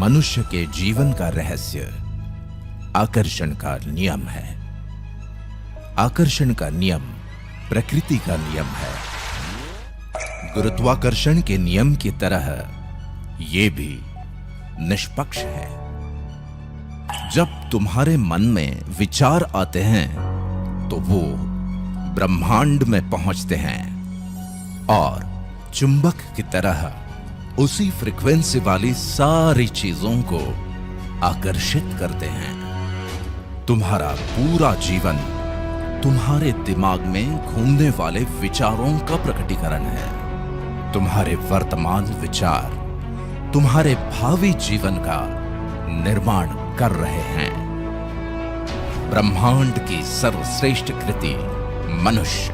मनुष्य के जीवन का रहस्य आकर्षण का नियम है। आकर्षण का नियम प्रकृति का नियम है। गुरुत्वाकर्षण के नियम की तरह ये भी निष्पक्ष है। जब तुम्हारे मन में विचार आते हैं तो वो ब्रह्मांड में पहुंचते हैं और चुंबक की तरह उसी फ्रीक्वेंसी वाली सारी चीजों को आकर्षित करते हैं। तुम्हारा पूरा जीवन तुम्हारे दिमाग में घूमने वाले विचारों का प्रकटीकरण है। तुम्हारे वर्तमान विचार तुम्हारे भावी जीवन का निर्माण कर रहे हैं। ब्रह्मांड की सर्वश्रेष्ठ कृति मनुष्य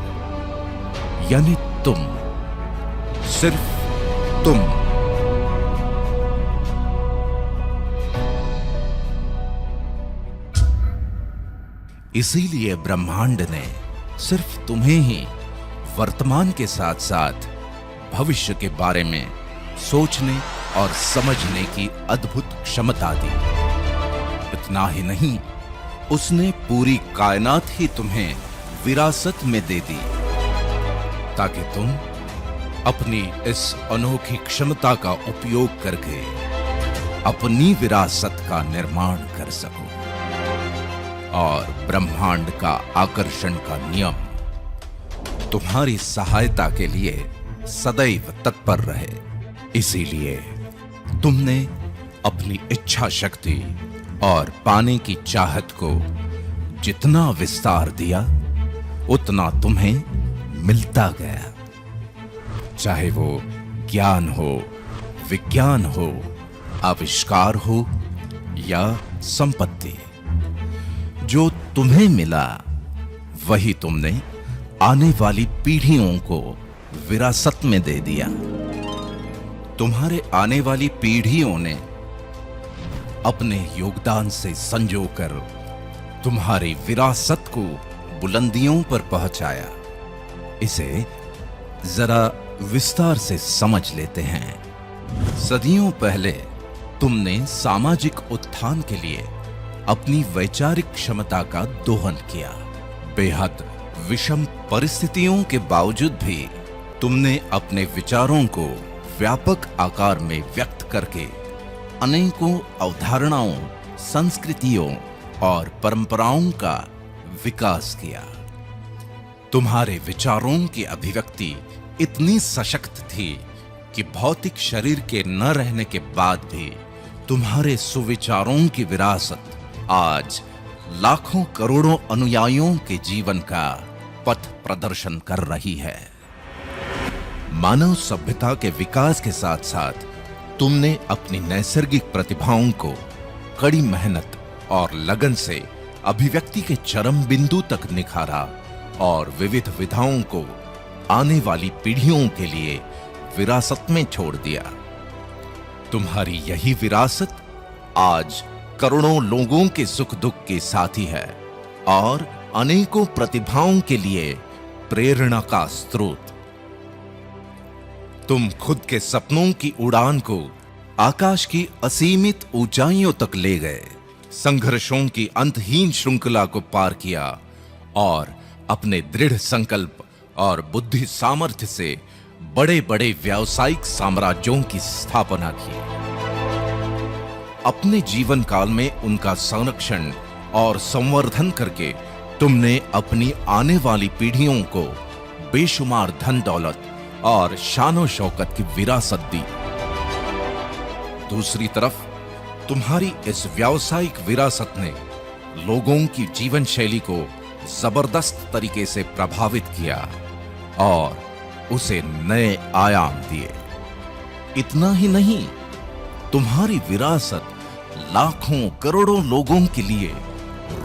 यानी तुम, सिर्फ तुम। इसीलिए ब्रह्मांड ने सिर्फ तुम्हें ही वर्तमान के साथ साथ भविष्य के बारे में सोचने और समझने की अद्भुत क्षमता दी। इतना ही नहीं, उसने पूरी कायनात ही तुम्हें विरासत में दे दी ताकि तुम अपनी इस अनोखी क्षमता का उपयोग करके अपनी विरासत का निर्माण कर सको और ब्रह्मांड का आकर्षण का नियम तुम्हारी सहायता के लिए सदैव तत्पर रहे। इसीलिए तुमने अपनी इच्छा शक्ति और पाने की चाहत को जितना विस्तार दिया उतना तुम्हें मिलता गया। चाहे वो ज्ञान हो, विज्ञान हो, आविष्कार हो या संपत्ति, जो तुम्हें मिला वही तुमने आने वाली पीढ़ियों को विरासत में दे दिया। तुम्हारे आने वाली पीढ़ियों ने अपने योगदान से संजोकर तुम्हारी विरासत को बुलंदियों पर पहुंचाया। इसे जरा विस्तार से समझ लेते हैं। सदियों पहले तुमने सामाजिक उत्थान के लिए अपनी वैचारिक क्षमता का दोहन किया। बेहद विषम परिस्थितियों के बावजूद भी तुमने अपने विचारों को व्यापक आकार में व्यक्त करके अनेकों अवधारणाओं, संस्कृतियों और परंपराओं का विकास किया। तुम्हारे विचारों की अभिव्यक्ति इतनी सशक्त थी कि भौतिक शरीर के न रहने के बाद भी तुम्हारे सुविचारों की विरासत आज लाखों करोड़ों अनुयायियों के जीवन का पथ प्रदर्शन कर रही है। मानव सभ्यता के विकास के साथ साथ तुमने अपनी नैसर्गिक प्रतिभाओं को कड़ी मेहनत और लगन से अभिव्यक्ति के चरम बिंदु तक निखारा और विविध विधाओं को आने वाली पीढ़ियों के लिए विरासत में छोड़ दिया। तुम्हारी यही विरासत आज करोड़ों लोगों के सुख दुख के साथी है और अनेकों प्रतिभाओं के लिए प्रेरणा का स्रोत। तुम खुद के सपनों की उड़ान को आकाश की असीमित ऊंचाइयों तक ले गए, संघर्षों की अंतहीन श्रृंखला को पार किया और अपने दृढ़ संकल्प और बुद्धि सामर्थ्य से बड़े बड़े व्यावसायिक साम्राज्यों की स्थापना की। अपने जीवन काल में उनका संरक्षण और संवर्धन करके तुमने अपनी आने वाली पीढ़ियों को बेशुमार धन दौलत और शानो शौकत की विरासत दी। दूसरी तरफ तुम्हारी इस व्यावसायिक विरासत ने लोगों की जीवन शैली को जबरदस्त तरीके से प्रभावित किया और उसे नए आयाम दिए। इतना ही नहीं, तुम्हारी विरासत लाखों करोड़ों लोगों के लिए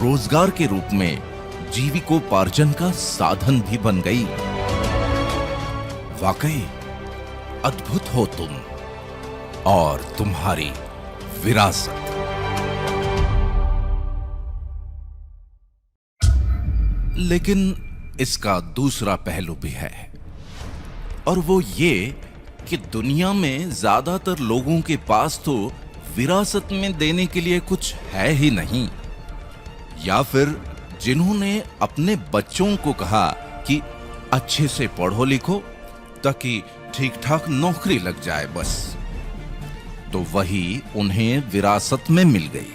रोजगार के रूप में जीविकोपार्जन का साधन भी बन गई। वाकई अद्भुत हो तुम और तुम्हारी विरासत। लेकिन इसका दूसरा पहलू भी है और वो ये कि दुनिया में ज्यादातर लोगों के पास तो विरासत में देने के लिए कुछ है ही नहीं, या फिर जिन्होंने अपने बच्चों को कहा कि अच्छे से पढ़ो लिखो ताकि ठीक ठाक नौकरी लग जाए बस, तो वही उन्हें विरासत में मिल गई।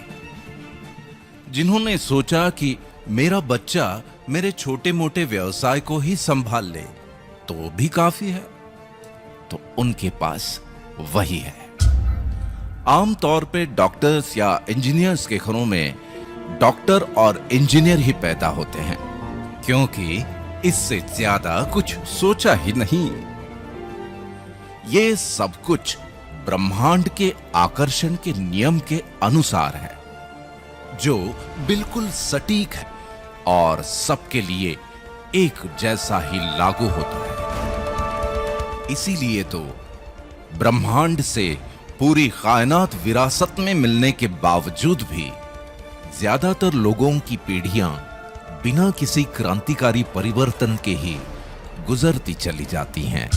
जिन्होंने सोचा कि मेरा बच्चा मेरे छोटे मोटे व्यवसाय को ही संभाल ले तो भी काफी है, तो उनके पास वही है। आमतौर पे डॉक्टर्स या इंजीनियर्स के घरों में डॉक्टर और इंजीनियर ही पैदा होते हैं, क्योंकि इससे ज्यादा कुछ सोचा ही नहीं। ये सब कुछ ब्रह्मांड के आकर्षण के नियम के अनुसार है, जो बिल्कुल सटीक है और सबके लिए एक जैसा ही लागू होता है। इसीलिए तो ब्रह्मांड से पूरी कायनात विरासत में मिलने के बावजूद भी ज्यादातर लोगों की पीढ़ियां बिना किसी क्रांतिकारी परिवर्तन के ही गुजरती चली जाती हैं।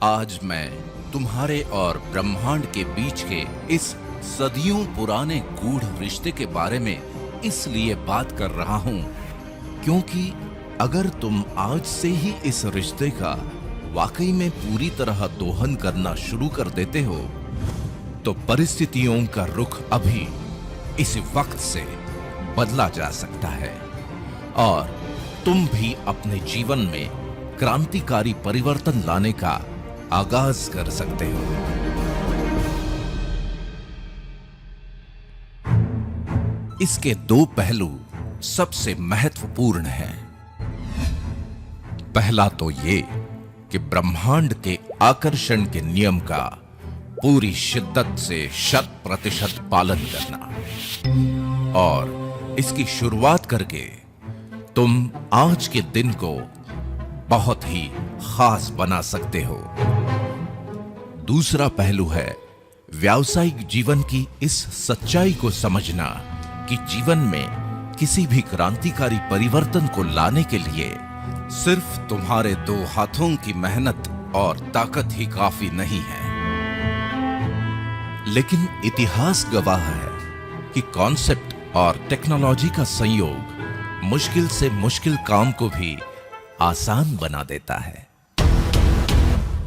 आज मैं तुम्हारे और ब्रह्मांड के बीच के इस सदियों पुराने गूढ़ रिश्ते के बारे में इसलिए बात कर रहा हूं क्योंकि अगर तुम आज से ही इस रिश्ते का वाकई में पूरी तरह दोहन करना शुरू कर देते हो, तो परिस्थितियों का रुख अभी इस वक्त से बदला जा सकता है और तुम भी अपने जीवन में क्रांतिकारी परिवर्तन लाने का आगाज कर सकते हो। इसके दो पहलू सबसे महत्वपूर्ण हैं। पहला तो ये कि ब्रह्मांड के आकर्षण के नियम का पूरी शिद्दत से 100% पालन करना, और इसकी शुरुआत करके तुम आज के दिन को बहुत ही खास बना सकते हो। दूसरा पहलू है व्यावसायिक जीवन की इस सच्चाई को समझना कि जीवन में किसी भी क्रांतिकारी परिवर्तन को लाने के लिए सिर्फ तुम्हारे दो हाथों की मेहनत और ताकत ही काफी नहीं है, लेकिन इतिहास गवाह है कि कॉन्सेप्ट और टेक्नोलॉजी का संयोग मुश्किल से मुश्किल काम को भी आसान बना देता है।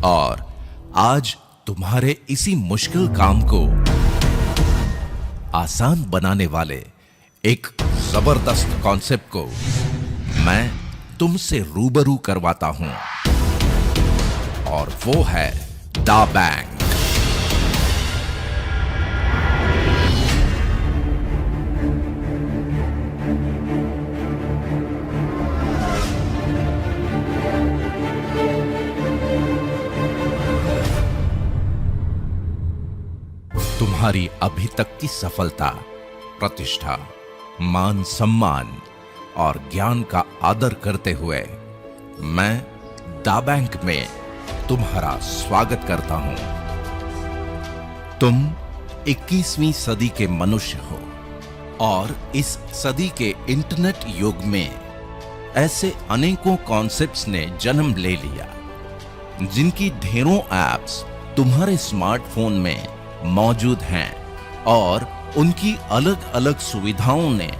और आज तुम्हारे इसी मुश्किल काम को आसान बनाने वाले एक जबरदस्त कॉन्सेप्ट को मैं तुमसे रूबरू करवाता हूं, और वो है दा बैंक। तुम्हारी अभी तक की सफलता, प्रतिष्ठा, मान सम्मान और ज्ञान का आदर करते हुए मैं दा बैंक में तुम्हारा स्वागत करता हूं। तुम 21वीं सदी के मनुष्य हो और इस सदी के इंटरनेट युग में ऐसे अनेकों कॉन्सेप्ट्स ने जन्म ले लिया, जिनकी ढेरों एप्स तुम्हारे स्मार्टफोन में मौजूद हैं, और उनकी अलग अलग सुविधाओं ने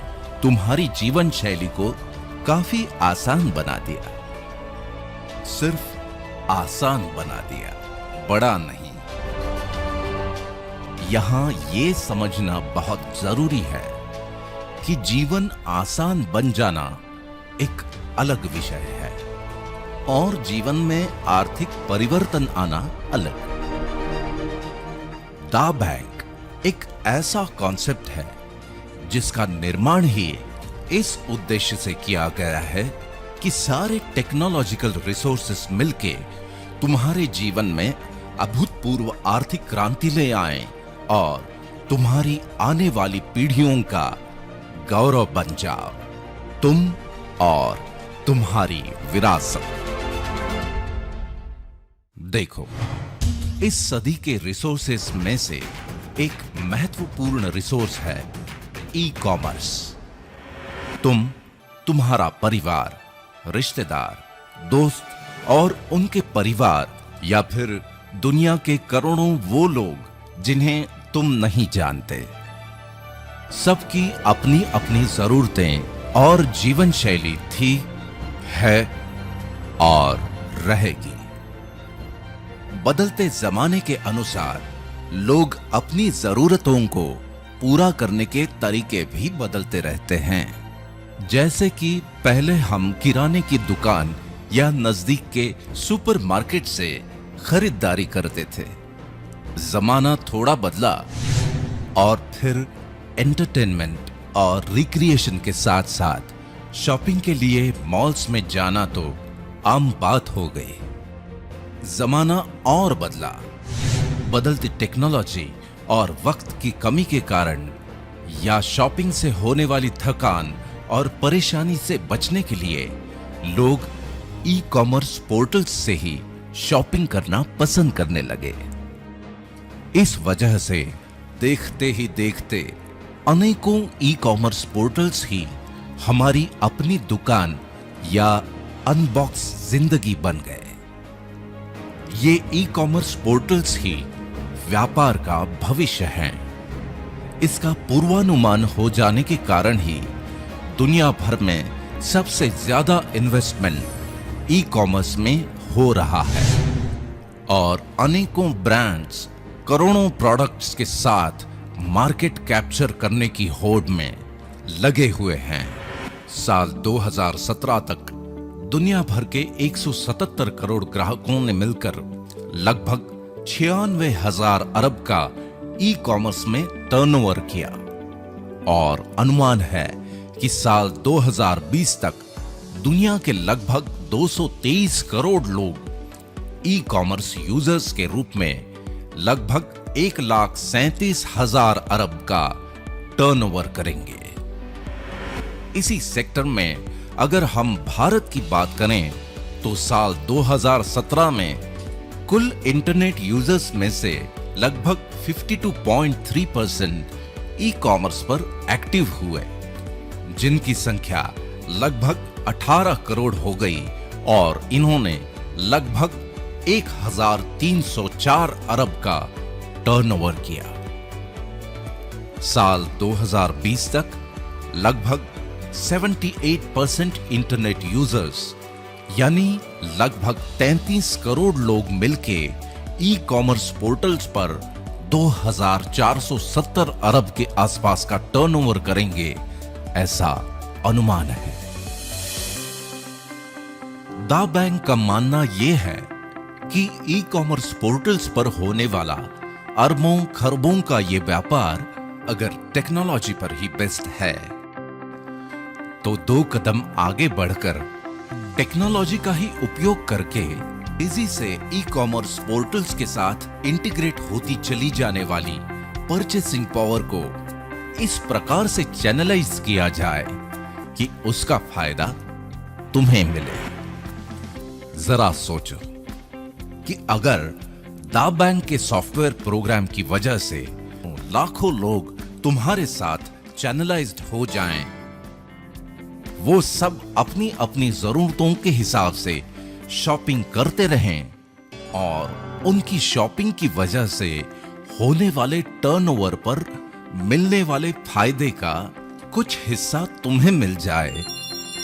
तुम्हारी जीवन शैली को काफी आसान बना दिया। सिर्फ आसान बना दिया, बड़ा नहीं। यहां ये समझना बहुत जरूरी है कि जीवन आसान बन जाना एक अलग विषय है और जीवन में आर्थिक परिवर्तन आना अलग। दा बैंक एक ऐसा कॉन्सेप्ट है जिसका निर्माण ही इस उद्देश्य से किया गया है कि सारे टेक्नोलॉजिकल रिसोर्सेस मिलके तुम्हारे जीवन में अभूतपूर्व आर्थिक क्रांति ले आएं और तुम्हारी आने वाली पीढ़ियों का गौरव बन जाओ, तुम और तुम्हारी विरासत। देखो, इस सदी के रिसोर्सेस में से एक महत्वपूर्ण रिसोर्स है ई कॉमर्स। तुम, तुम्हारा परिवार, रिश्तेदार, दोस्त और उनके परिवार, या फिर दुनिया के करोड़ों वो लोग जिन्हें तुम नहीं जानते। सबकी अपनी अपनी जरूरतें और जीवन शैली थी, है और रहेगी। बदलते जमाने के अनुसार लोग अपनी जरूरतों को पूरा करने के तरीके भी बदलते रहते हैं। जैसे कि पहले हम किराने की दुकान या नजदीक के सुपरमार्केट से खरीदारी करते थे। जमाना थोड़ा बदला और फिर एंटरटेनमेंट और रिक्रिएशन के साथ साथ शॉपिंग के लिए मॉल्स में जाना तो आम बात हो गई। जमाना और बदला। बदलती टेक्नोलॉजी और वक्त की कमी के कारण या शॉपिंग से होने वाली थकान और परेशानी से बचने के लिए लोग ई कॉमर्स पोर्टल्स से ही शॉपिंग करना पसंद करने लगे। इस वजह से देखते ही देखते अनेकों ई कॉमर्स पोर्टल्स ही हमारी अपनी दुकान या अनबॉक्स जिंदगी बन गए। ये ई कॉमर्स पोर्टल्स ही व्यापार का भविष्य हैं। इसका पूर्वानुमान हो जाने के कारण ही दुनिया भर में सबसे ज्यादा इन्वेस्टमेंट ई कॉमर्स में हो रहा है और अनेकों ब्रांड्स करोड़ों प्रोडक्ट्स के साथ मार्केट कैप्चर करने की होड़ में लगे हुए हैं। साल 2017 तक दुनिया भर के 177 करोड़ ग्राहकों ने मिलकर लगभग 96,000 अरब का ई कॉमर्स में टर्नओवर किया और अनुमान है कि साल 2020 तक दुनिया के लगभग 223 करोड़ लोग ई कॉमर्स यूजर्स के रूप में लगभग 1,37,000 अरब का टर्नओवर करेंगे। इसी सेक्टर में अगर हम भारत की बात करें तो साल 2017 में कुल इंटरनेट यूजर्स में से लगभग 52.3% ई कॉमर्स पर एक्टिव हुए, जिनकी संख्या लगभग 18 करोड़ हो गई और इन्होंने लगभग 1,304 अरब का टर्नओवर किया। साल 2020 तक लगभग 78% इंटरनेट यूजर्स यानी लगभग 33 करोड़ लोग मिलके ई कॉमर्स पोर्टल्स पर 2,470 अरब के आसपास का टर्नओवर करेंगे, ऐसा अनुमान है। दा बैंक का मानना यह है कि ई कॉमर्स पोर्टल्स पर होने वाला अरबों खरबों का यह व्यापार अगर टेक्नोलॉजी पर ही बेस्ड है तो 2 कदम आगे बढ़कर टेक्नोलॉजी का ही उपयोग करके तेजी से ई कॉमर्स पोर्टल्स के साथ इंटीग्रेट होती चली जाने वाली परचेसिंग पावर को इस प्रकार से चैनलाइज किया जाए कि उसका फायदा तुम्हें मिले। जरा सोचो कि अगर दा बैंक के सॉफ्टवेयर प्रोग्राम की वजह से लाखों लोग तुम्हारे साथ चैनलाइज्ड हो जाएं, वो सब अपनी अपनी जरूरतों के हिसाब से शॉपिंग करते रहें और उनकी शॉपिंग की वजह से होने वाले टर्नओवर पर मिलने वाले फायदे का कुछ हिस्सा तुम्हें मिल जाए,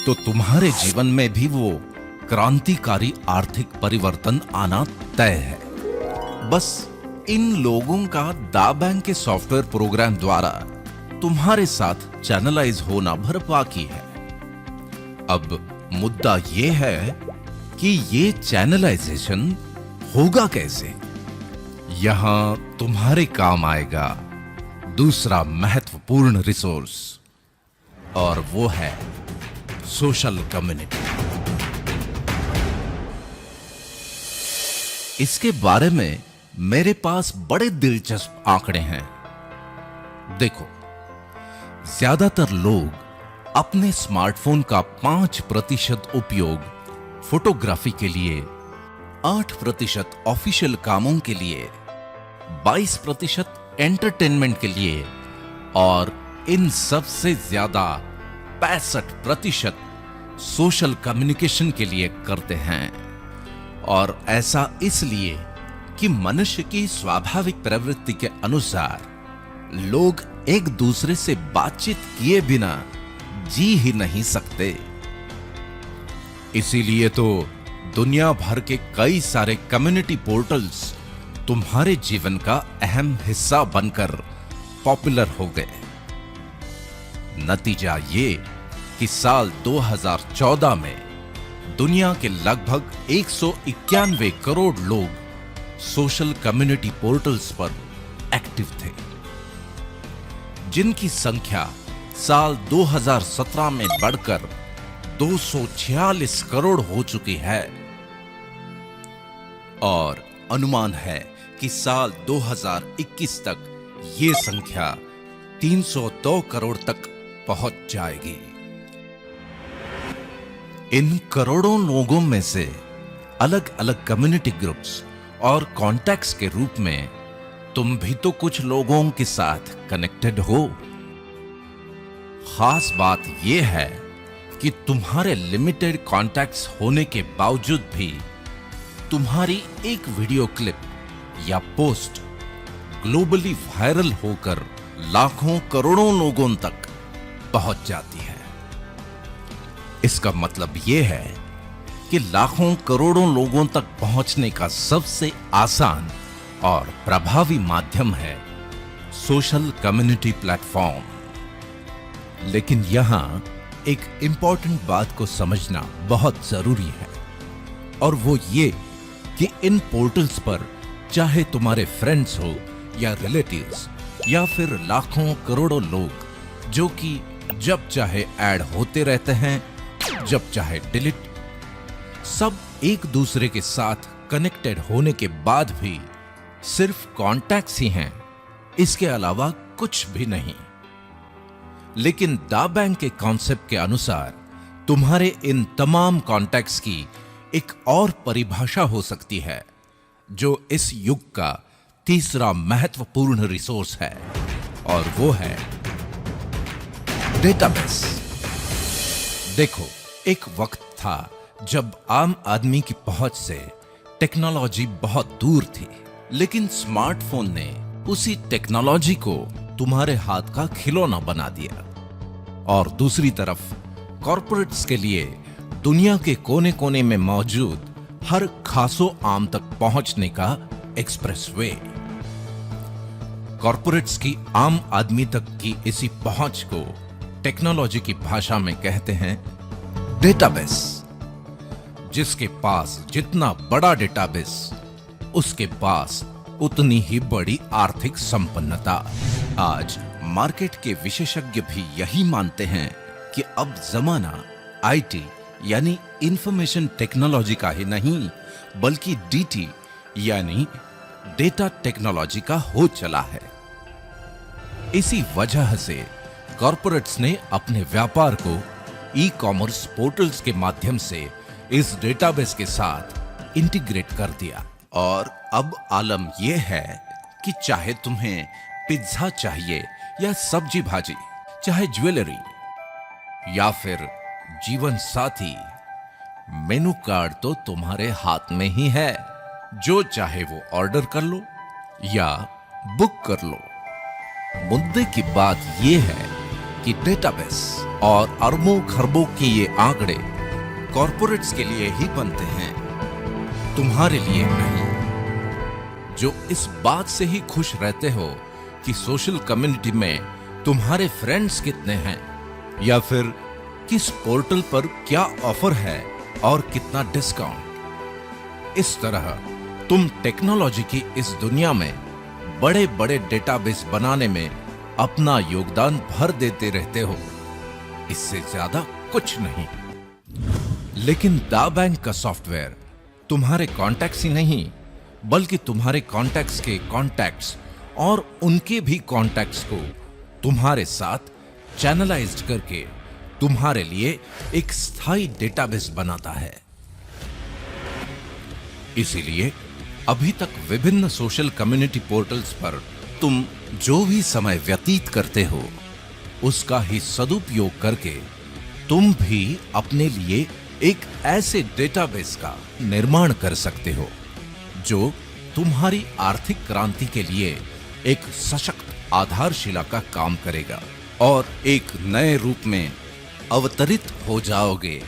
तो तुम्हारे जीवन में भी वो क्रांतिकारी आर्थिक परिवर्तन आना तय है। बस इन लोगों का दा बैंक के सॉफ्टवेयर प्रोग्राम द्वारा तुम्हारे साथ चैनलाइज होना भर बाकी है। अब मुद्दा ये है कि ये चैनलाइजेशन होगा कैसे। यहां तुम्हारे काम आएगा दूसरा महत्वपूर्ण रिसोर्स और वो है सोशल कम्युनिटी। इसके बारे में मेरे पास बड़े दिलचस्प आंकड़े हैं। देखो, ज्यादातर लोग अपने स्मार्टफोन का 5% उपयोग फोटोग्राफी के लिए, 8% ऑफिशियल कामों के लिए, 22% एंटरटेनमेंट के लिए और इन सब से ज्यादा 65% सोशल कम्युनिकेशन के लिए करते हैं। और ऐसा इसलिए कि मनुष्य की स्वाभाविक प्रवृत्ति के अनुसार लोग एक दूसरे से बातचीत किए बिना जी ही नहीं सकते। इसीलिए तो दुनिया भर के कई सारे कम्युनिटी पोर्टल्स तुम्हारे जीवन का अहम हिस्सा बनकर पॉपुलर हो गए। नतीजा ये कि साल 2014 में दुनिया के लगभग 191 करोड़ लोग सोशल कम्युनिटी पोर्टल्स पर एक्टिव थे, जिनकी संख्या साल 2017 में बढ़कर 246 करोड़ हो चुकी है और अनुमान है कि साल 2021 तक ये संख्या 302 करोड़ तक पहुंच जाएगी। इन करोड़ों लोगों में से अलग अलग कम्युनिटी ग्रुप्स और कॉन्टैक्ट्स के रूप में तुम भी तो कुछ लोगों के साथ कनेक्टेड हो। खास बात यह है कि तुम्हारे लिमिटेड कॉन्टैक्ट्स होने के बावजूद भी तुम्हारी एक वीडियो क्लिप या पोस्ट ग्लोबली वायरल होकर लाखों करोड़ों लोगों तक पहुंच जाती है। इसका मतलब यह है कि लाखों करोड़ों लोगों तक पहुंचने का सबसे आसान और प्रभावी माध्यम है सोशल कम्युनिटी प्लेटफॉर्म। लेकिन यहां एक इंपॉर्टेंट बात को समझना बहुत जरूरी है, और वो ये कि इन पोर्टल्स पर चाहे तुम्हारे फ्रेंड्स हो या रिलेटिव्स या फिर लाखों करोड़ों लोग जो कि जब चाहे ऐड होते रहते हैं, जब चाहे डिलीट, सब एक दूसरे के साथ कनेक्टेड होने के बाद भी सिर्फ कॉन्टैक्ट्स ही हैं, इसके अलावा कुछ भी नहीं। लेकिन दा बैंक के कॉन्सेप्ट के अनुसार तुम्हारे इन तमाम कॉन्टैक्ट्स की एक और परिभाषा हो सकती है, जो इस युग का तीसरा महत्वपूर्ण रिसोर्स है, और वो है डेटाबेस। देखो, एक वक्त था जब आम आदमी की पहुंच से टेक्नोलॉजी बहुत दूर थी, लेकिन स्मार्टफोन ने उसी टेक्नोलॉजी को तुम्हारे हाथ का खिलौना बना दिया। और दूसरी तरफ कॉर्पोरेट्स के लिए दुनिया के कोने कोने में मौजूद हर खासो आम तक पहुंचने का एक्सप्रेसवे। कॉर्पोरेट्स की आम आदमी तक की इसी पहुंच को टेक्नोलॉजी की भाषा में कहते हैं डेटाबेस। जिसके पास जितना बड़ा डेटाबेस, उसके पास उतनी ही बड़ी आर्थिक संपन्नता। आज मार्केट के विशेषज्ञ भी यही मानते हैं कि अब जमाना आईटी यानी इंफॉर्मेशन टेक्नोलॉजी का ही नहीं, बल्कि डीटी यानी डेटा टेक्नोलॉजी का हो चला है। इसी वजह से कॉर्पोरेट्स ने अपने व्यापार को ई कॉमर्स पोर्टल्स के माध्यम से इस डेटाबेस के साथ इंटीग्रेट कर दिया। और अब आलम यह है कि चाहे तुम्हें पिज्जा चाहिए या सब्जी भाजी, चाहे ज्वेलरी या फिर जीवन साथी, मेनू कार्ड तो तुम्हारे हाथ में ही है। जो चाहे वो ऑर्डर कर लो या बुक कर लो। मुद्दे की बात यह है कि डेटाबेस और अरबों खरबों के ये आंकड़े कॉर्पोरेट्स के लिए ही बनते हैं, तुम्हारे लिए नहीं। जो इस बात से ही खुश रहते हो कि सोशल कम्युनिटी में तुम्हारे फ्रेंड्स कितने हैं, या फिर किस पोर्टल पर क्या ऑफर है और कितना डिस्काउंट। इस तरह तुम टेक्नोलॉजी की इस दुनिया में बड़े बड़े डेटाबेस बनाने में अपना योगदान भर देते रहते हो, इससे ज्यादा कुछ नहीं। लेकिन दा बैंक का सॉफ्टवेयर तुम्हारे कॉन्टैक्ट्स ही नहीं, बल्कि तुम्हारे कॉन्टैक्ट्स के कॉन्टैक्ट्स और उनके भी कॉन्टैक्ट्स को तुम्हारे साथ चैनलाइज्ड करके तुम्हारे लिए एक स्थायी डेटाबेस बनाता है। इसीलिए अभी तक विभिन्न सोशल कम्युनिटी पोर्टल्स पर तुम जो भी समय व्यतीत करते हो, उसका ही सदुपयोग करके तुम भी अपने लिए एक ऐसे डेटाबेस का निर्माण कर सकते हो जो तुम्हारी आर्थिक क्रांति के लिए एक सशक्त आधारशिला का काम करेगा और एक नए रूप में अवतरित हो जाओगे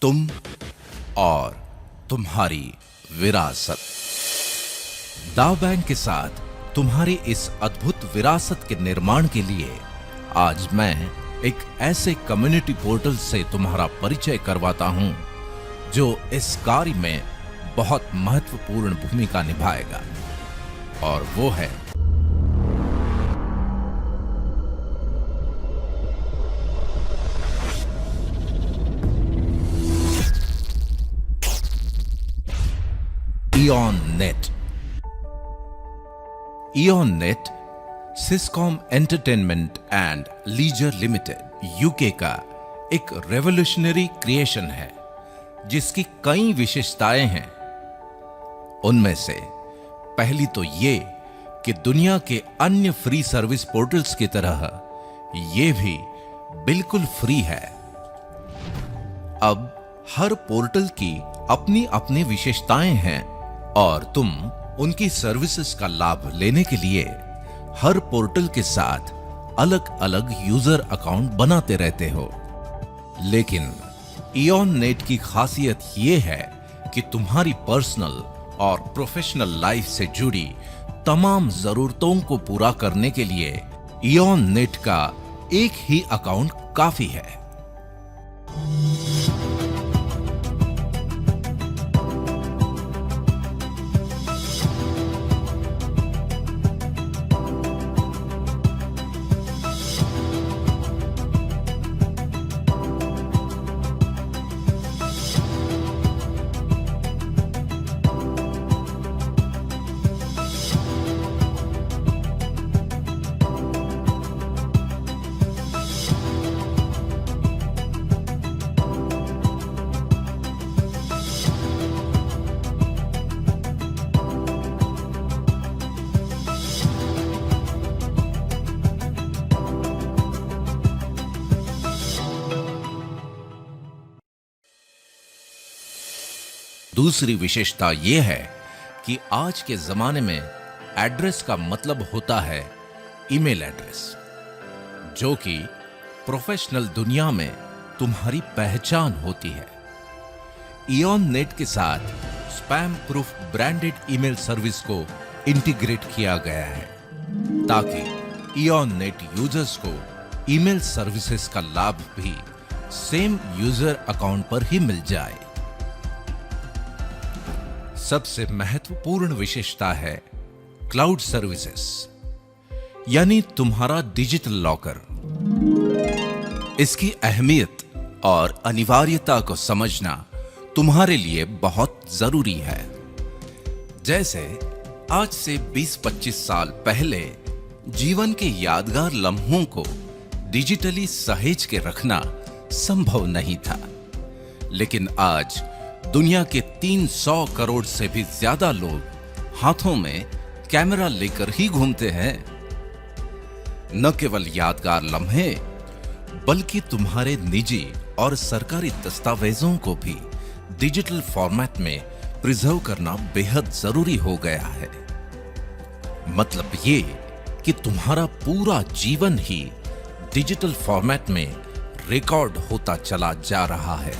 तुम और तुम्हारी विरासत। दाव बैंक के साथ तुम्हारी इस अद्भुत विरासत के निर्माण के लिए आज मैं एक ऐसे कम्युनिटी पोर्टल से तुम्हारा परिचय करवाता हूं जो इस कार्य में बहुत महत्वपूर्ण भूमिका निभाएगा, और वो है इयॉन नेट। इयॉन नेट सिस्कॉम entertainment and leisure limited UK का एक रेवोल्यूशनरी क्रिएशन है जिसकी कई विशेषताएं हैं। उनमें से पहली तो ये कि दुनिया के अन्य फ्री सर्विस पोर्टल्स की तरह ये भी बिल्कुल फ्री है। अब हर पोर्टल की अपनी अपनी विशेषताएं हैं और तुम उनकी सर्विसेज का लाभ लेने के लिए हर पोर्टल के साथ अलग अलग यूजर अकाउंट बनाते रहते हो। लेकिन इयॉन नेट की खासियत यह है कि तुम्हारी पर्सनल और प्रोफेशनल लाइफ से जुड़ी तमाम जरूरतों को पूरा करने के लिए इयॉन नेट का एक ही अकाउंट काफी है। दूसरी विशेषता यह है कि आज के जमाने में एड्रेस का मतलब होता है ईमेल एड्रेस, जो कि प्रोफेशनल दुनिया में तुम्हारी पहचान होती है। इयॉन नेट के साथ spam proof branded email service को इंटीग्रेट किया गया है ताकि इयॉन नेट यूजर्स को ईमेल सर्विसेज का लाभ भी सेम यूजर अकाउंट पर ही मिल जाए। सबसे महत्वपूर्ण विशेषता है क्लाउड सर्विसेज, यानी तुम्हारा डिजिटल लॉकर। इसकी अहमियत और अनिवार्यता को समझना तुम्हारे लिए बहुत जरूरी है। जैसे आज से 20-25 साल पहले जीवन के यादगार लम्हों को डिजिटली सहेज के रखना संभव नहीं था, लेकिन आज दुनिया के 300 करोड़ से भी ज्यादा लोग हाथों में कैमरा लेकर ही घूमते हैं। न केवल यादगार लम्हे बल्कि तुम्हारे निजी और सरकारी दस्तावेजों को भी डिजिटल फॉर्मेट में प्रिजर्व करना बेहद जरूरी हो गया है। मतलब ये कि तुम्हारा पूरा जीवन ही डिजिटल फॉर्मेट में रिकॉर्ड होता चला जा रहा है।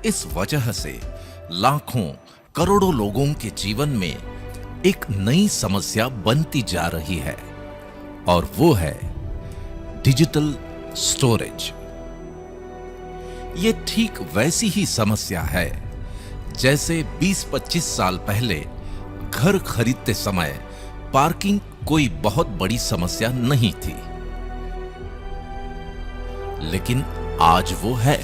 इस वजह से लाखों करोड़ों लोगों के जीवन में एक नई समस्या बनती जा रही है, और वो है डिजिटल स्टोरेज। ये ठीक वैसी ही समस्या है जैसे 20-25 साल पहले घर खरीदते समय पार्किंग कोई बहुत बड़ी समस्या नहीं थी, लेकिन आज वो है।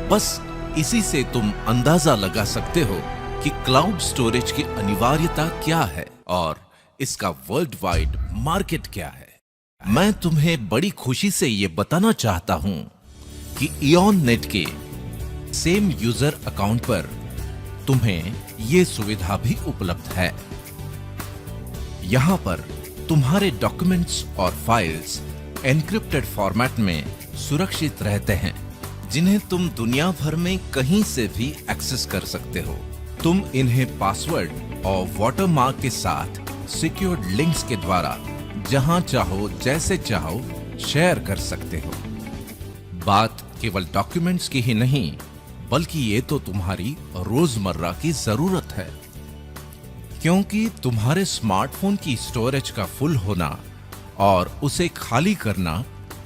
बस इसी से तुम अंदाजा लगा सकते हो कि क्लाउड स्टोरेज की अनिवार्यता क्या है और इसका वर्ल्ड वाइड मार्केट क्या है। मैं तुम्हें बड़ी खुशी से यह बताना चाहता हूं कि इयॉन नेट के सेम यूजर अकाउंट पर तुम्हें यह सुविधा भी उपलब्ध है। यहां पर तुम्हारे डॉक्यूमेंट्स और फाइल्स एन्क्रिप्टेड फॉर्मेट में सुरक्षित रहते हैं, जिन्हें तुम दुनिया भर में कहीं से भी एक्सेस कर सकते हो। तुम इन्हें पासवर्ड और वाटरमार्क के साथ सिक्योर्ड लिंक्स के द्वारा जहां चाहो जैसे चाहो शेयर कर सकते हो। बात केवल डॉक्यूमेंट्स की ही नहीं, बल्कि ये तो तुम्हारी रोजमर्रा की जरूरत है, क्योंकि तुम्हारे स्मार्टफोन की स्टोरेज का फुल होना और उसे खाली करना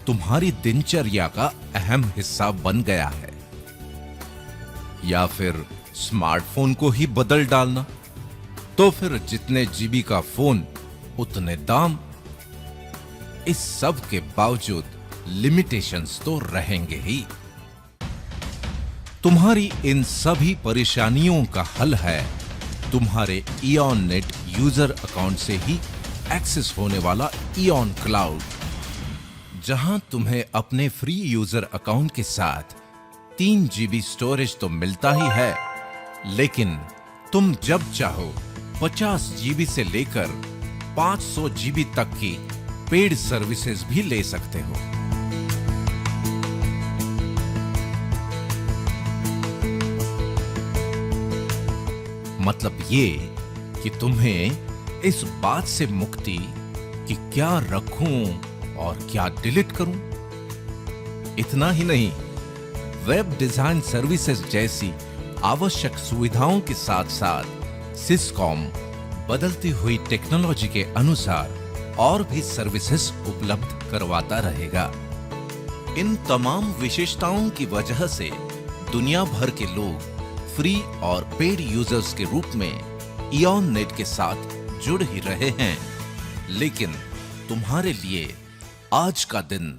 तुम्हारी दिनचर्या का अहम हिस्सा बन गया है। या फिर स्मार्टफोन को ही बदल डालना, तो फिर जितने जीबी का फोन उतने दाम। इस सब के बावजूद लिमिटेशंस तो रहेंगे ही। तुम्हारी इन सभी परेशानियों का हल है तुम्हारे इयॉन नेट यूजर अकाउंट से ही एक्सेस होने वाला इयॉन क्लाउड, जहां तुम्हें अपने फ्री यूजर अकाउंट के साथ 3 जीबी स्टोरेज तो मिलता ही है, लेकिन तुम जब चाहो 50 जीबी से लेकर 500 जीबी तक की पेड सर्विसेज भी ले सकते हो। मतलब ये कि तुम्हें इस बात से मुक्ति कि क्या रखूं और क्या डिलीट करूं। इतना ही नहीं, वेब डिजाइन सर्विसेज जैसी आवश्यक सुविधाओं के साथ साथ सिस्कॉम बदलती हुई टेक्नोलॉजी के अनुसार और भी सर्विसेज उपलब्ध करवाता रहेगा। इन तमाम विशेषताओं की वजह से दुनिया भर के लोग फ्री और पेड यूजर्स के रूप में इयॉन नेट के साथ जुड़ ही रहे हैं। लेकिन तुम्हारे लिए आज का दिन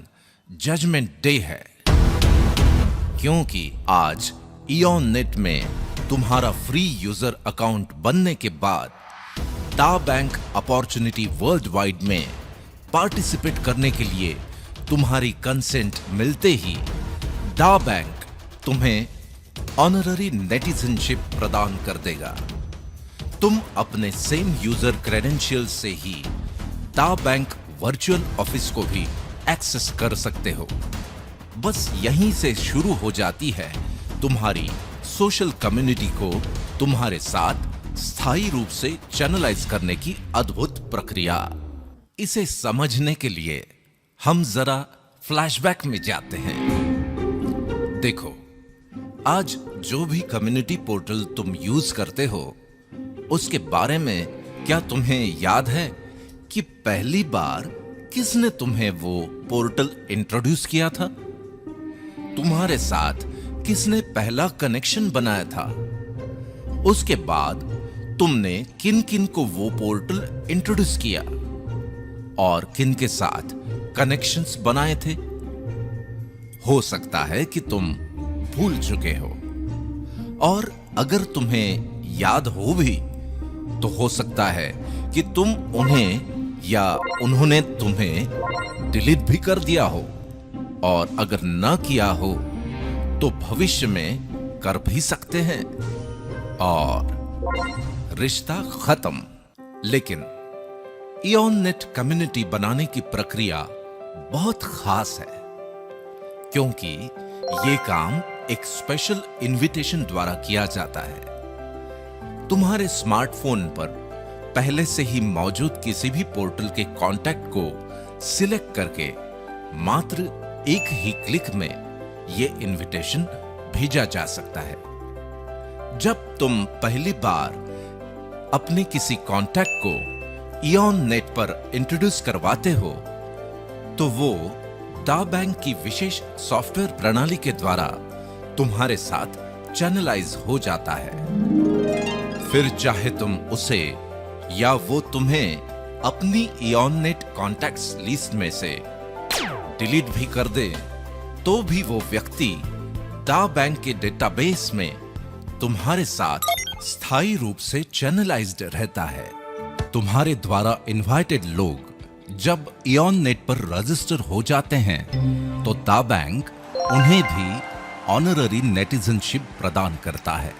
जजमेंट डे है, क्योंकि आज इयॉन नेट में तुम्हारा फ्री यूजर अकाउंट बनने के बाद डा बैंक अपॉर्चुनिटी वर्ल्ड वाइड में पार्टिसिपेट करने के लिए तुम्हारी कंसेंट मिलते ही डा बैंक तुम्हें ऑनररी नेटिजनशिप प्रदान कर देगा। तुम अपने सेम यूजर क्रेडेंशियल से ही डा बैंक वर्चुअल ऑफिस को भी एक्सेस कर सकते हो। बस यहीं से शुरू हो जाती है तुम्हारी सोशल कम्युनिटी को तुम्हारे साथ स्थायी रूप से चैनलाइज करने की अद्भुत प्रक्रिया। इसे समझने के लिए हम जरा फ्लैशबैक में जाते हैं। देखो, आज जो भी कम्युनिटी पोर्टल तुम यूज करते हो, उसके बारे में क्या तुम्हें याद है कि पहली बार किसने तुम्हें वो पोर्टल इंट्रोड्यूस किया था? तुम्हारे साथ किसने पहला कनेक्शन बनाया था? उसके बाद तुमने किन किन को वो पोर्टल इंट्रोड्यूस किया और किन के साथ कनेक्शंस बनाए थे? हो सकता है कि तुम भूल चुके हो, और अगर तुम्हें याद हो भी तो हो सकता है कि तुम उन्हें या उन्होंने तुम्हें डिलीट भी कर दिया हो, और अगर ना किया हो तो भविष्य में कर भी सकते हैं और रिश्ता खत्म। लेकिन इयॉन नेट कम्युनिटी बनाने की प्रक्रिया बहुत खास है, क्योंकि ये काम एक स्पेशल इनविटेशन द्वारा किया जाता है। तुम्हारे स्मार्टफोन पर पहले से ही मौजूद किसी भी पोर्टल के कॉन्टैक्ट को सिलेक्ट करके मात्र एक ही क्लिक में यह इनविटेशन भेजा जा सकता है। जब तुम पहली बार अपने किसी कॉन्टैक्ट को इयॉन नेट पर इंट्रोड्यूस करवाते हो, तो वो डा बैंक की विशेष सॉफ्टवेयर प्रणाली के द्वारा तुम्हारे साथ चैनलाइज हो जाता है। फिर चाहे तुम उसे या वो तुम्हें अपनी इयॉन नेट कॉन्टैक्ट्स लिस्ट में से डिलीट भी कर दे, तो भी वो व्यक्ति डा बैंक के डेटाबेस में तुम्हारे साथ स्थायी रूप से चैनलाइज्ड रहता है। तुम्हारे द्वारा इनवाइटेड लोग जब इयॉन नेट पर रजिस्टर हो जाते हैं, तो डा बैंक उन्हें भी ऑनररी नेटिजनशिप प्रदान करता है।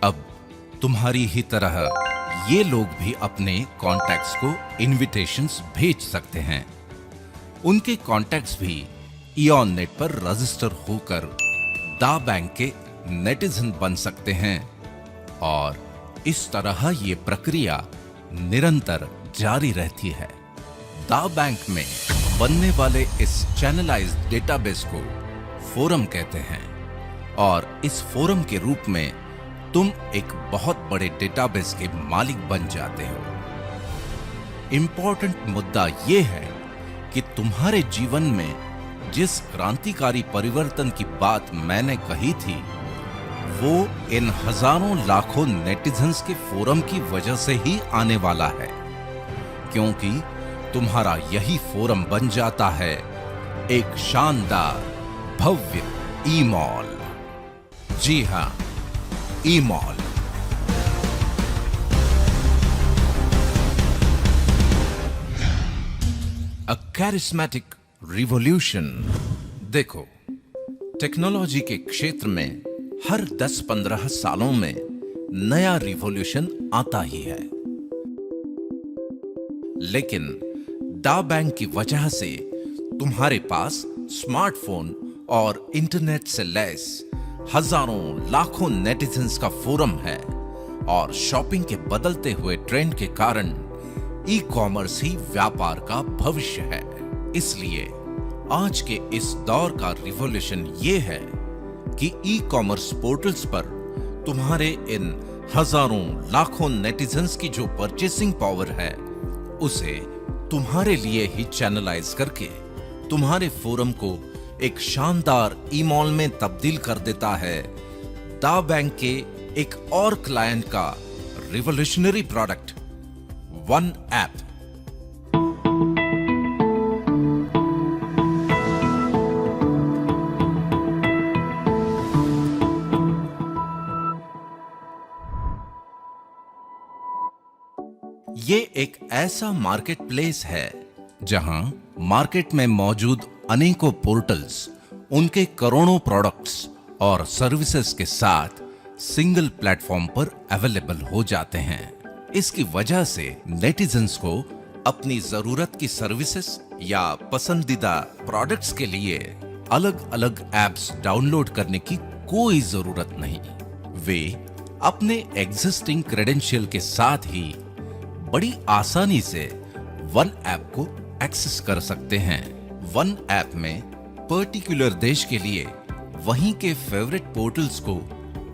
अब तुम्हारी ही तरह ये लोग भी अपने कॉन्टैक्ट्स को इनविटेशंस भेज सकते हैं। उनके कॉन्टैक्ट्स भी इयॉन नेट पर रजिस्टर होकर डा बैंक के नेटिजन बन सकते हैं और इस तरह ये प्रक्रिया निरंतर जारी रहती है। दा बैंक में बनने वाले इस चैनलाइज्ड डेटाबेस को फोरम कहते हैं और इस फोरम के रूप में तुम एक बहुत बड़े डेटाबेस के मालिक बन जाते हो। इंपॉर्टेंट मुद्दा यह है कि तुम्हारे जीवन में जिस क्रांतिकारी परिवर्तन की बात मैंने कही थी वो इन हजारों लाखों नेटिजन्स के फोरम की वजह से ही आने वाला है, क्योंकि तुम्हारा यही फोरम बन जाता है एक शानदार भव्य ई-मॉल। जी हां, ई-मॉल। अ कैरिस्मेटिक रिवॉल्यूशन। देखो, टेक्नोलॉजी के क्षेत्र में हर 10-15 सालों में नया रिवॉल्यूशन आता ही है, लेकिन दा बैंक की वजह से तुम्हारे पास स्मार्टफोन और इंटरनेट से लैस हजारों लाखों नेटिजन्स का फोरम है और शॉपिंग के बदलते हुए ट्रेंड के कारण ई कॉमर्स ही व्यापार का भविष्य है। इसलिए आज के इस दौर का रिवॉल्यूशन ये है कि ई कॉमर्स पोर्टल्स पर तुम्हारे इन हजारों लाखों नेटिजन्स की जो परचेसिंग पावर है उसे तुम्हारे लिए ही चैनलाइज करके तुम्हारे फोरम को एक शानदार ई-मॉल में तब्दील कर देता है दा बैंक के एक और क्लाइंट का रिवॉल्यूशनरी प्रोडक्ट वन ऐप। ये एक ऐसा मार्केट प्लेस है जहां मार्केट में मौजूद अनेकों पोर्टल्स उनके करोड़ों प्रोडक्ट्स और सर्विसेज के साथ सिंगल प्लेटफॉर्म पर अवेलेबल हो जाते हैं। इसकी वजह से नेटिजन्स को अपनी जरूरत की सर्विसेज या पसंदीदा प्रोडक्ट्स के लिए अलग अलग ऐप्स डाउनलोड करने की कोई जरूरत नहीं। वे अपने एग्जिस्टिंग क्रेडेंशियल के साथ ही बड़ी आसानी से वन ऐप को एक्सेस कर सकते हैं। वन ऐप में पर्टिकुलर देश के लिए वहीं के फेवरेट पोर्टल्स को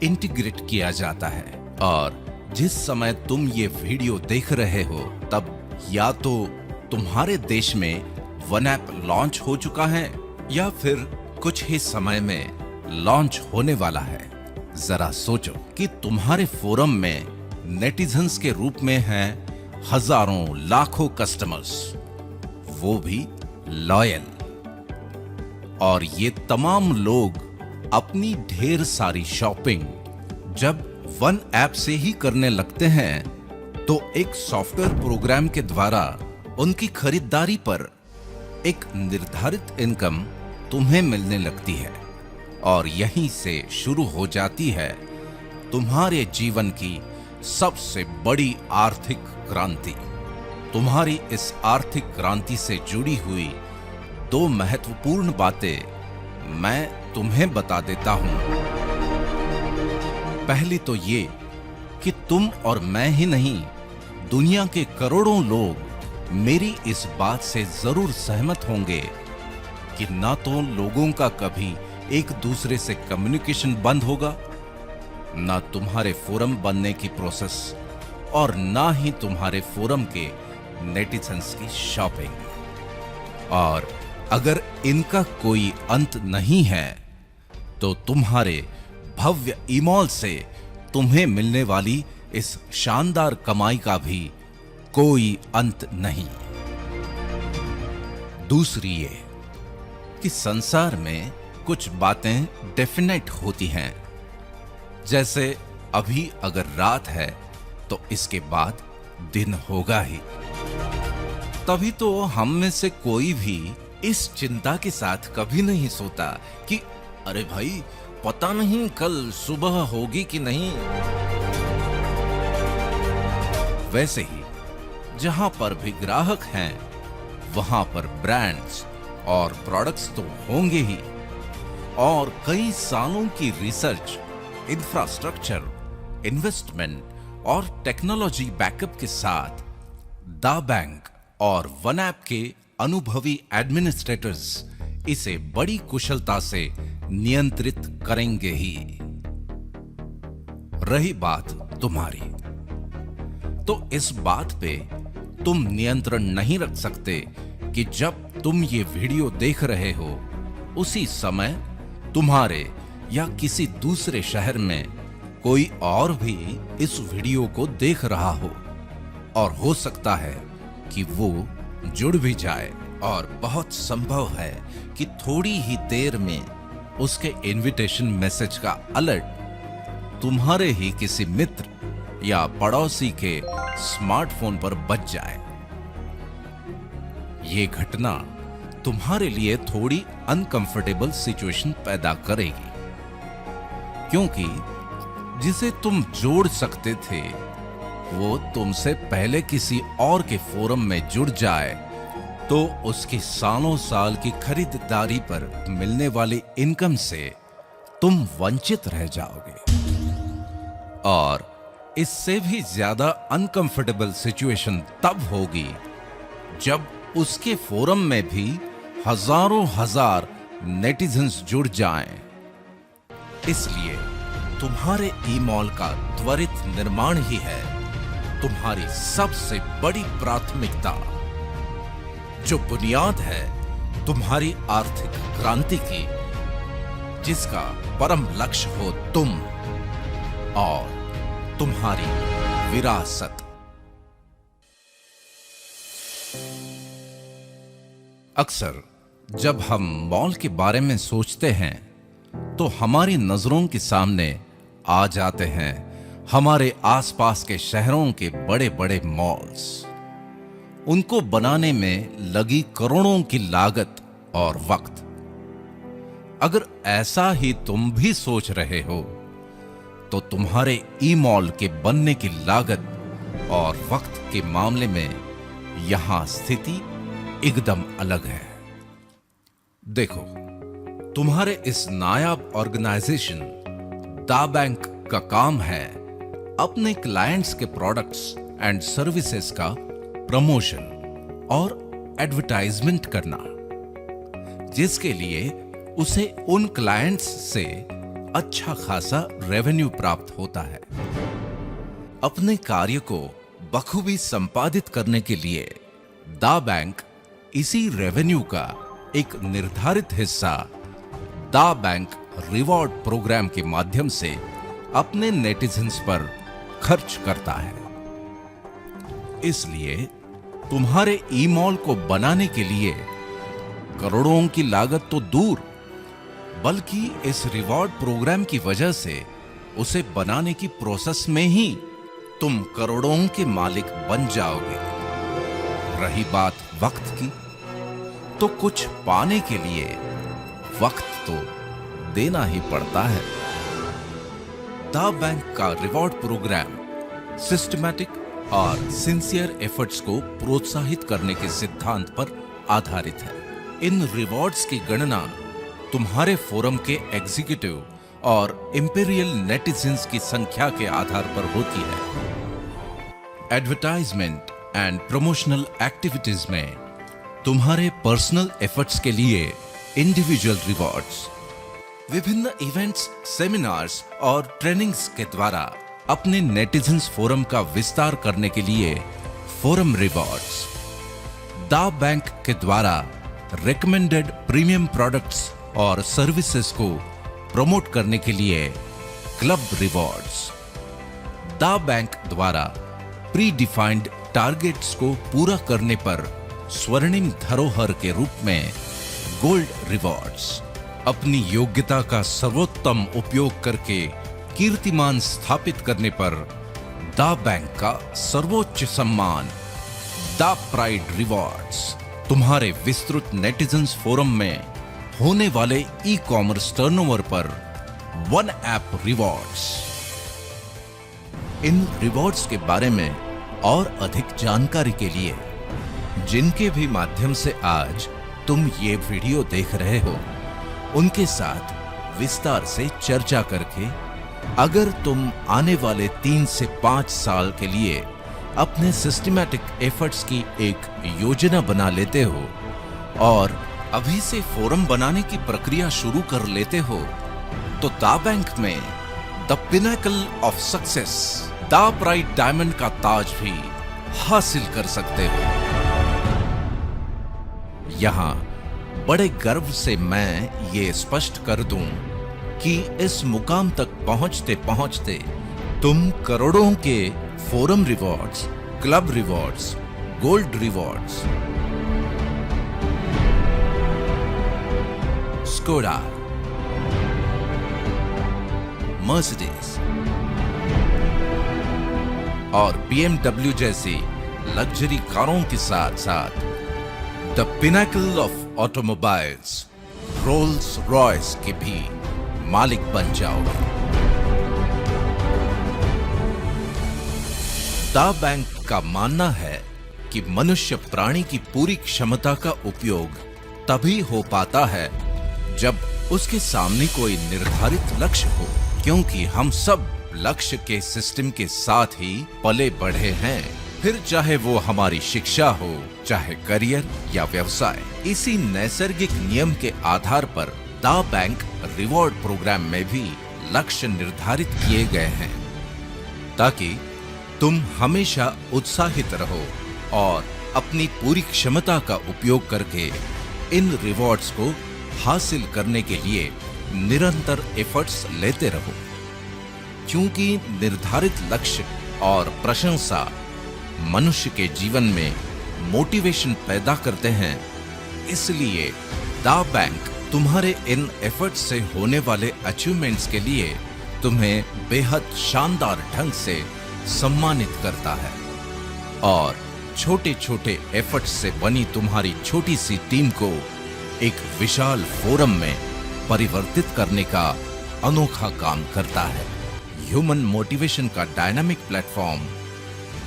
इंटीग्रेट किया जाता है और जिस समय तुम ये वीडियो देख रहे हो तब या तो तुम्हारे देश में वन ऐप लॉन्च हो चुका है या फिर कुछ ही समय में लॉन्च होने वाला है। जरा सोचो कि तुम्हारे फोरम में नेटिजन्स के रूप में हैं हजारों लाखों कस्टमर्स, वो भी लॉयल, और ये तमाम लोग अपनी ढेर सारी शॉपिंग जब वन ऐप से ही करने लगते हैं तो एक सॉफ्टवेयर प्रोग्राम के द्वारा उनकी खरीदारी पर एक निर्धारित इनकम तुम्हें मिलने लगती है और यहीं से शुरू हो जाती है तुम्हारे जीवन की सबसे बड़ी आर्थिक क्रांति। तुम्हारी इस आर्थिक क्रांति से जुड़ी हुई दो महत्वपूर्ण बातें मैं तुम्हें बता देता हूं। पहली तो ये कि तुम और मैं ही नहीं, दुनिया के करोड़ों लोग मेरी इस बात से जरूर सहमत होंगे कि ना तो लोगों का कभी एक दूसरे से कम्युनिकेशन बंद होगा, ना तुम्हारे फोरम बनने की प्रोसेस और ना ही तुम्हारे फोरम के नेटिजन्स की शॉपिंग। और अगर इनका कोई अंत नहीं है तो तुम्हारे भव्य ई-मॉल से तुम्हें मिलने वाली इस शानदार कमाई का भी कोई अंत नहीं। दूसरी ये कि संसार में कुछ बातें डेफिनेट होती हैं, जैसे अभी अगर रात है तो इसके बाद दिन होगा ही। तभी तो हम में से कोई भी इस चिंता के साथ कभी नहीं सोता कि अरे भाई पता नहीं कल सुबह होगी कि नहीं। वैसे ही जहां पर भी ग्राहक हैं वहां पर ब्रांड्स और प्रोडक्ट्स तो होंगे ही, और कई सालों की रिसर्च, इंफ्रास्ट्रक्चर, इन्वेस्टमेंट और टेक्नोलॉजी बैकअप के साथ दा बैंक और वन ऐप के अनुभवी एडमिनिस्ट्रेटर्स इसे बड़ी कुशलता से नियंत्रित करेंगे ही। रही बात तुम्हारी, तो इस बात पे तुम नियंत्रण नहीं रख सकते कि जब तुम ये वीडियो देख रहे हो उसी समय तुम्हारे या किसी दूसरे शहर में कोई और भी इस वीडियो को देख रहा हो, और हो सकता है कि वो जुड़ भी जाए, और बहुत संभव है कि थोड़ी ही देर में उसके इनविटेशन मैसेज का अलर्ट तुम्हारे ही किसी मित्र या पड़ोसी के स्मार्टफोन पर बज जाए। ये घटना तुम्हारे लिए थोड़ी अनकंफर्टेबल सिचुएशन पैदा करेगी, क्योंकि जिसे तुम जोड़ सकते थे वो तुमसे पहले किसी और के फोरम में जुड़ जाए तो उसकी सालों साल की खरीदारी पर मिलने वाली इनकम से तुम वंचित रह जाओगे। और इससे भी ज्यादा अनकंफर्टेबल सिचुएशन तब होगी जब उसके फोरम में भी हजारों हजार नेटिजन्स जुड़ जाएं। इसलिए तुम्हारे ई-मॉल का त्वरित निर्माण ही है तुम्हारी सबसे बड़ी प्राथमिकता, जो बुनियाद है तुम्हारी आर्थिक क्रांति की, जिसका परम लक्ष्य हो तुम और तुम्हारी विरासत। अक्सर जब हम मॉल के बारे में सोचते हैं तो हमारी नजरों के सामने आ जाते हैं हमारे आसपास के शहरों के बड़े बड़े मॉल्स, उनको बनाने में लगी करोड़ों की लागत और वक्त। अगर ऐसा ही तुम भी सोच रहे हो तो तुम्हारे ई-मॉल के बनने की लागत और वक्त के मामले में यहां स्थिति एकदम अलग है। देखो, तुम्हारे इस नायाब ऑर्गेनाइजेशन दा बैंक का काम है अपने क्लाइंट्स के प्रोडक्ट्स एंड सर्विसेज का प्रमोशन और एडवर्टाइजमेंट करना, जिसके लिए उसे उन क्लाइंट्स से अच्छा खासा रेवेन्यू प्राप्त होता है। अपने कार्य को बखूबी संपादित करने के लिए दा बैंक इसी रेवेन्यू का एक निर्धारित हिस्सा दा बैंक रिवॉर्ड प्रोग्राम के माध्यम से अपने नेटिजन्स पर खर्च करता है। इसलिए तुम्हारे ई-मॉल को बनाने के लिए करोड़ों की लागत तो दूर, बल्कि इस रिवॉर्ड प्रोग्राम की वजह से उसे बनाने की प्रोसेस में ही तुम करोड़ों के मालिक बन जाओगे। रही बात वक्त की, तो कुछ पाने के लिए वक्त तो देना ही पड़ता है। दा बैंक का रिवॉर्ड प्रोग्राम सिस्टमैटिक और सिंसियर एफर्ट्स को प्रोत्साहित करने के सिद्धांत पर आधारित है। इन रिवॉर्ड्स की गणना तुम्हारे फोरम के एग्जीक्यूटिव और इंपीरियल नेटिजन्स की संख्या के आधार पर होती है। एडवर्टाइजमेंट एंड प्रमोशनल एक्टिविटीज में तुम्हारे पर्सनल एफर्ट्स के लिए इंडिविजुअल रिवॉर्ड्स, विभिन्न इवेंट्स, सेमिनार्स और ट्रेनिंग्स के द्वारा अपने नेटिजन्स फोरम का विस्तार करने के लिए फोरम रिवॉर्ड्स, दा बैंक के द्वारा रिकमेंडेड प्रीमियम प्रोडक्ट्स और सर्विसेज को प्रमोट करने के लिए क्लब रिवॉर्ड्स, दा बैंक द्वारा प्री डिफाइंड टारगेट्स को पूरा करने पर स्वर्णिम धरोहर के रूप में गोल्ड रिवॉर्ड्स, अपनी योग्यता का सर्वोत्तम उपयोग करके कीर्तिमान स्थापित करने पर दा बैंक का सर्वोच्च सम्मान दा प्राइड रिवॉर्ड्स, तुम्हारे विस्तृत नेटिजन्स फोरम में होने वाले ई कॉमर्स टर्नओवर पर वन ऐप रिवॉर्ड्स। इन रिवॉर्ड्स के बारे में और अधिक जानकारी के लिए, जिनके भी माध्यम से आज तुम ये वीडियो देख रहे हो, उनके साथ विस्तार से चर्चा करके अगर तुम आने वाले 3 से 5 साल के लिए अपने सिस्टमैटिक एफर्ट्स की एक योजना बना लेते हो और अभी से फोरम बनाने की प्रक्रिया शुरू कर लेते हो, तो दा बैंक में द पिनेकल ऑफ सक्सेस, दा प्राइड डायमंड का ताज भी हासिल कर सकते हो। यहां बड़े गर्व से मैं ये स्पष्ट कर दूं कि इस मुकाम तक पहुंचते पहुंचते तुम करोड़ों के forum rewards, club rewards, gold rewards, Skoda, Mercedes और BMW जैसी लग्जरी कारों के साथ साथ the pinnacle of automobiles, Rolls Royce के भी मालिक बन जाओगे। दा बैंक का मानना है कि मनुष्य प्राणी की पूरी क्षमता का उपयोग तभी हो पाता है जब उसके सामने कोई निर्धारित लक्ष्य हो, क्योंकि हम सब लक्ष्य के सिस्टम के साथ ही पले बढ़े हैं, फिर चाहे वो हमारी शिक्षा हो, चाहे करियर या व्यवसाय। इसी नैसर्गिक नियम के आधार पर दा बैंक रिवॉर्ड प्रोग्राम में भी लक्ष्य निर्धारित किए गए हैं ताकि तुम हमेशा उत्साहित रहो और अपनी पूरी क्षमता का उपयोग करके इन रिवॉर्ड्स को हासिल करने के लिए निरंतर एफर्ट्स लेते रहो। क्योंकि निर्धारित लक्ष्य और प्रशंसा मनुष्य के जीवन में मोटिवेशन पैदा करते हैं, इसलिए दा बैंक तुम्हारे इन एफर्ट्स से होने वाले अचीवमेंट्स के लिए तुम्हें बेहद शानदार ढंग से सम्मानित करता है और छोटे छोटे एफर्ट्स से बनी तुम्हारी छोटी सी टीम को एक विशाल फोरम में परिवर्तित करने का अनोखा काम करता है। ह्यूमन मोटिवेशन का डायनामिक प्लेटफॉर्म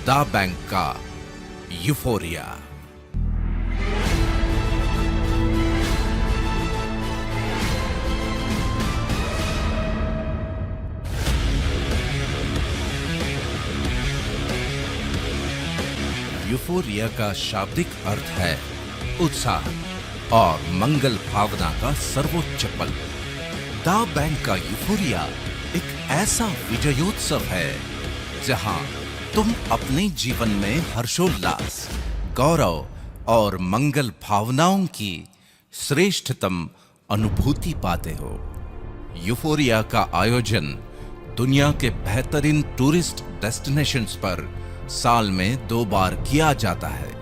दा बैंक का यूफोरिया। यूफोरिया का शाब्दिक अर्थ है उत्साह और मंगल भावना का सर्वोच्च पल। दा बैंक का यूफोरिया एक ऐसा विजयोत्सव है जहां तुम अपने जीवन में हर्षोल्लास, गौरव और मंगल भावनाओं की श्रेष्ठतम अनुभूति पाते हो। यूफोरिया का आयोजन दुनिया के बेहतरीन टूरिस्ट डेस्टिनेशंस पर साल में 2 बार किया जाता है।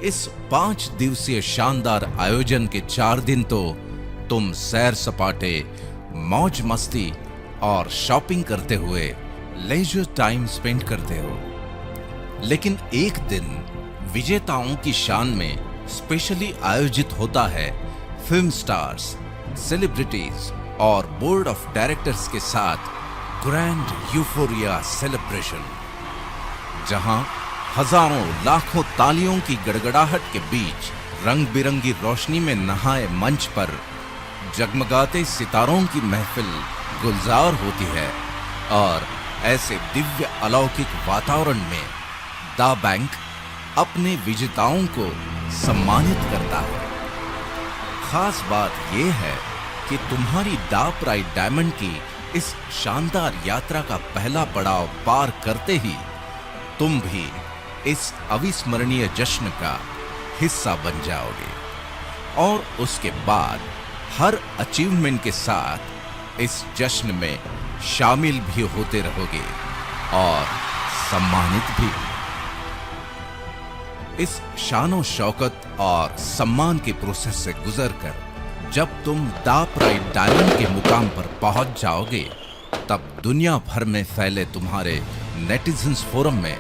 इस 5 दिवसीय शानदार आयोजन के 4 दिन तो तुम सैर सपाटे, मौज मस्ती और शॉपिंग करते हुए लेजर टाइम स्पेंड करते हो, लेकिन एक दिन विजेताओं की शान में स्पेशली आयोजित होता है फिल्म स्टार्स, सेलिब्रिटीज और बोर्ड ऑफ डायरेक्टर्स के साथ ग्रैंड यूफोरिया सेलिब्रेशन, जहां हजारों लाखों तालियों की गड़गड़ाहट के बीच रंग बिरंगी रोशनी में नहाए मंच पर जगमगाते सितारों की महफिल गुलजार होती है। और ऐसे दिव्य अलौकिक वातावरण में दा बैंक अपने विजेताओं को सम्मानित करता है। खास बात यह है कि तुम्हारी दा प्राइड डायमंड की इस शानदार यात्रा का पहला पड़ाव पार करते ही तुम भी इस अविस्मरणीय जश्न का हिस्सा बन जाओगे और उसके बाद हर अचीवमेंट के साथ इस जश्न में शामिल भी होते रहोगे और सम्मानित भी। इस शानो शौकत और सम्मान के प्रोसेस से गुजरकर जब तुम दा प्राइड डायमंड के मुकाम पर पहुंच जाओगे, तब दुनिया भर में फैले तुम्हारे नेटिजन्स फोरम में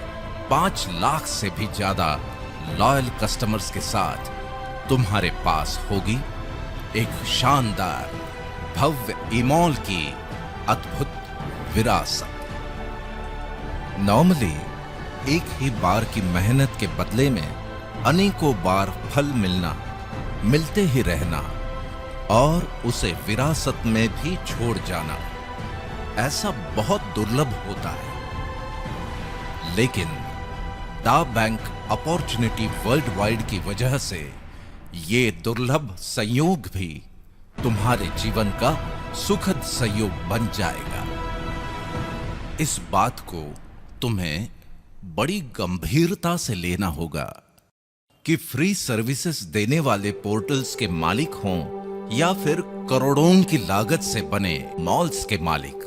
5 लाख से भी ज्यादा लॉयल कस्टमर्स के साथ तुम्हारे पास होगी एक शानदार भव्य ईमॉल की अद्भुत विरासत। नॉर्मली एक ही बार की मेहनत के बदले में अनेकों बार फल मिलना, मिलते ही रहना और उसे विरासत में भी छोड़ जाना, ऐसा बहुत दुर्लभ होता है, लेकिन दा बैंक अपॉर्चुनिटी वर्ल्ड वाइड की वजह से ये दुर्लभ संयोग भी तुम्हारे जीवन का सुखद संयोग बन जाएगा। इस बात को तुम्हें बड़ी गंभीरता से लेना होगा कि फ्री सर्विसेज देने वाले पोर्टल्स के मालिक हों या फिर करोड़ों की लागत से बने मॉल्स के मालिक,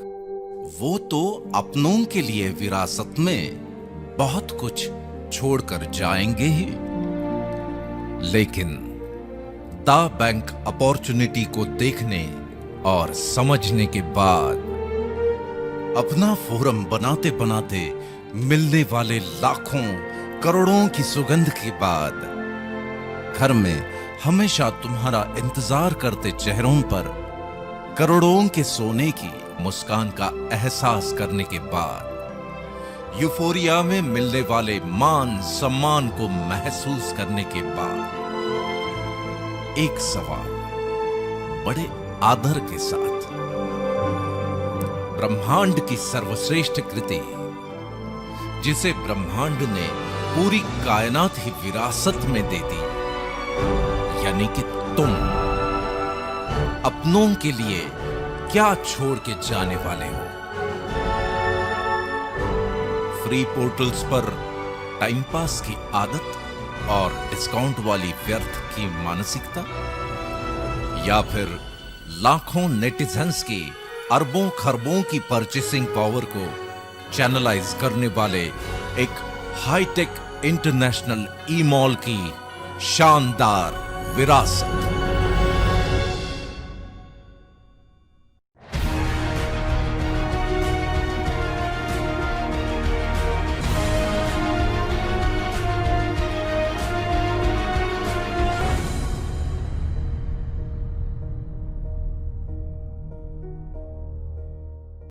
वो तो अपनों के लिए विरासत में बहुत कुछ छोड़कर जाएंगे ही, लेकिन दा बैंक अपॉर्चुनिटी को देखने और समझने के बाद, अपना फोरम बनाते बनाते मिलने वाले लाखों करोड़ों की सुगंध के बाद, घर में हमेशा तुम्हारा इंतजार करते चेहरों पर करोड़ों के सोने की मुस्कान का एहसास करने के बाद, यूफोरिया में मिलने वाले मान सम्मान को महसूस करने के बाद, एक सवाल बड़े आदर के साथ, ब्रह्मांड की सर्वश्रेष्ठ कृति जिसे ब्रह्मांड ने पूरी कायनात ही विरासत में दे दी, यानी कि तुम अपनों के लिए क्या छोड़ के जाने वाले हो? फ्री पोर्टल्स पर टाइम पास की आदत और डिस्काउंट वाली व्यर्थ की मानसिकता, या फिर लाखों नेटिजन्स की अरबों खरबों की परचेसिंग पावर को चैनलाइज करने वाले एक हाईटेक इंटरनेशनल ई मॉल की शानदार विरासत।